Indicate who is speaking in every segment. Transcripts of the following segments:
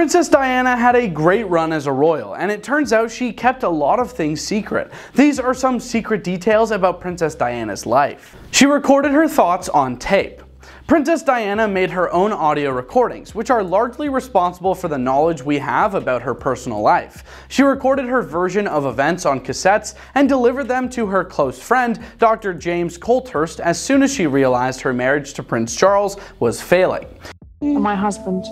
Speaker 1: Princess Diana had a great run as a royal, and it turns out she kept a lot of things secret. These are some secret details about Princess Diana's life. She recorded her thoughts on tape. Princess Diana made her own audio recordings, which are largely responsible for the knowledge we have about her personal life. She recorded her version of events on cassettes and delivered them to her close friend, Dr. James Colthurst, as soon as she realized her marriage to Prince Charles was failing.
Speaker 2: My husband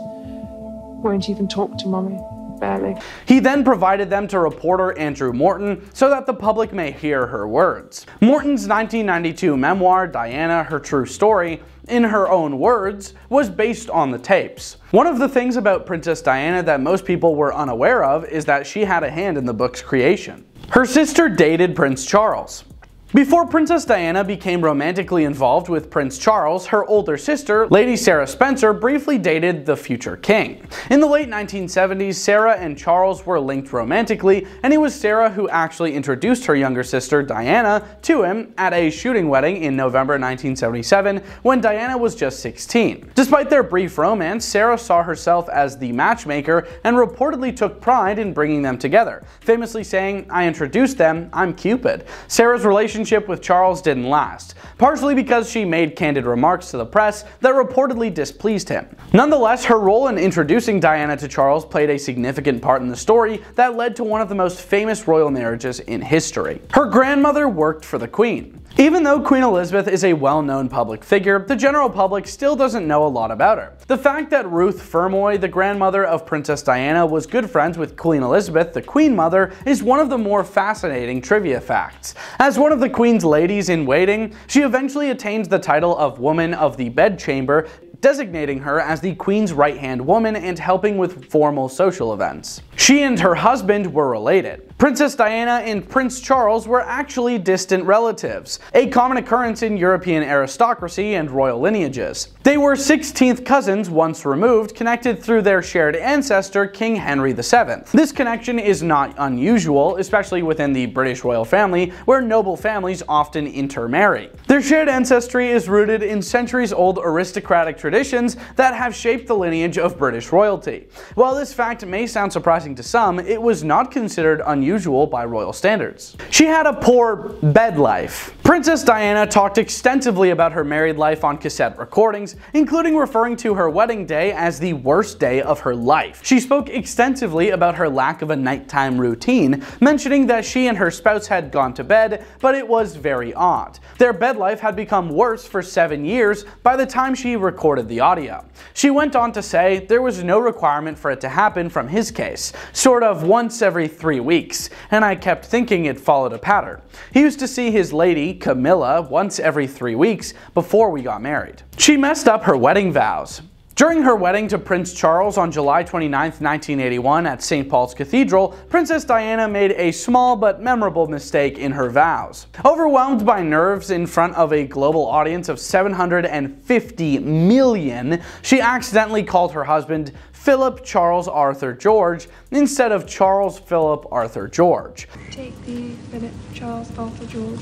Speaker 2: won't even talk to Mummy, barely.
Speaker 1: He then provided them to reporter Andrew Morton so that the public may hear her words. Morton's 1992 memoir, Diana, Her True Story, in her own words, was based on the tapes. One of the things about Princess Diana that most people were unaware of is that she had a hand in the book's creation. Her sister dated Prince Charles. Before Princess Diana became romantically involved with Prince Charles, her older sister, Lady Sarah Spencer, briefly dated the future king. In the late 1970s, Sarah and Charles were linked romantically, and it was Sarah who actually introduced her younger sister, Diana, to him at a shooting wedding in November 1977, when Diana was just 16. Despite their brief romance, Sarah saw herself as the matchmaker and reportedly took pride in bringing them together, famously saying, "I introduced them, I'm Cupid." Sarah's relationship with Charles didn't last, partially because she made candid remarks to the press that reportedly displeased him. Nonetheless, her role in introducing Diana to Charles played a significant part in the story that led to one of the most famous royal marriages in history. Her grandmother worked for the Queen. Even though Queen Elizabeth is a well-known public figure, the general public still doesn't know a lot about her. The fact that Ruth Fermoy, the grandmother of Princess Diana, was good friends with Queen Elizabeth, the Queen Mother, is one of the more fascinating trivia facts. As one of the Queen's ladies-in-waiting, she eventually attained the title of Woman of the Bedchamber, designating her as the Queen's right-hand woman and helping with formal social events. She and her husband were related. Princess Diana and Prince Charles were actually distant relatives, a common occurrence in European aristocracy and royal lineages. They were 16th cousins once removed, connected through their shared ancestor, King Henry VII. This connection is not unusual, especially within the British royal family, where noble families often intermarry. Their shared ancestry is rooted in centuries-old aristocratic traditions that have shaped the lineage of British royalty. While this fact may sound surprising to some, it was not considered unusual by royal standards. She had a poor bed life. Princess Diana talked extensively about her married life on cassette recordings, including referring to her wedding day as the worst day of her life. She spoke extensively about her lack of a nighttime routine, mentioning that she and her spouse had gone to bed, but it was very odd. Their bed life had become worse for 7 years by the time she recorded the audio. She went on to say there was no requirement for it to happen from his case, sort of once every 3 weeks, and I kept thinking it followed a pattern. He used to see his lady, Camilla, once every 3 weeks before we got married. She messed up her wedding vows. During her wedding to Prince Charles on July 29, 1981 at St. Paul's Cathedral, Princess Diana made a small but memorable mistake in her vows. Overwhelmed by nerves in front of a global audience of 750 million, she accidentally called her husband Philip Charles Arthur George instead of Charles Philip Arthur George.
Speaker 2: Take the Philip Charles Arthur George.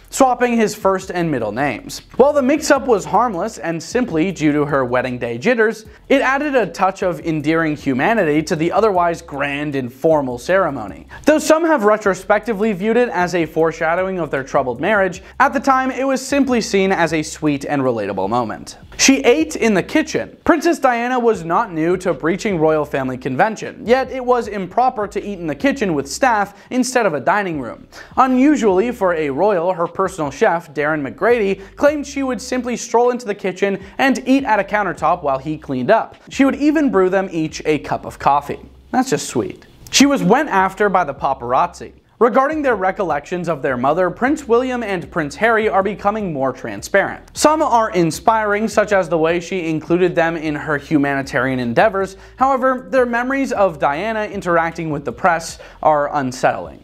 Speaker 1: Swapping his first and middle names. While the mix-up was harmless and simply due to her wedding day jitters, it added a touch of endearing humanity to the otherwise grand and formal ceremony. Though some have retrospectively viewed it as a foreshadowing of their troubled marriage, at the time it was simply seen as a sweet and relatable moment. She ate in the kitchen. Princess Diana was not new to breaching royal family convention, yet it was improper to eat in the kitchen with staff instead of a dining room. Unusually for a royal, her personal chef, Darren McGrady, claimed she would simply stroll into the kitchen and eat at a countertop while he cleaned up. She would even brew them each a cup of coffee. That's just sweet. She was went after by the paparazzi. Regarding their recollections of their mother, Prince William and Prince Harry are becoming more transparent. Some are inspiring, such as the way she included them in her humanitarian endeavors. However, their memories of Diana interacting with the press are unsettling.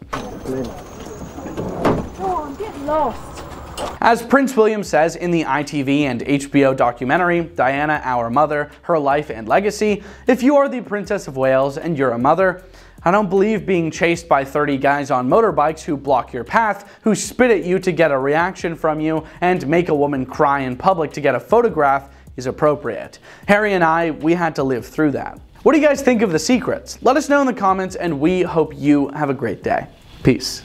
Speaker 2: Oh, I'm getting lost.
Speaker 1: As Prince William says in the ITV and HBO documentary, Diana, Our Mother, Her Life and Legacy, if you are the Princess of Wales and you're a mother, I don't believe being chased by 30 guys on motorbikes who block your path, who spit at you to get a reaction from you, and make a woman cry in public to get a photograph is appropriate. Harry and I, we had to live through that. What do you guys think of the secrets? Let us know in the comments, and we hope you have a great day. Peace.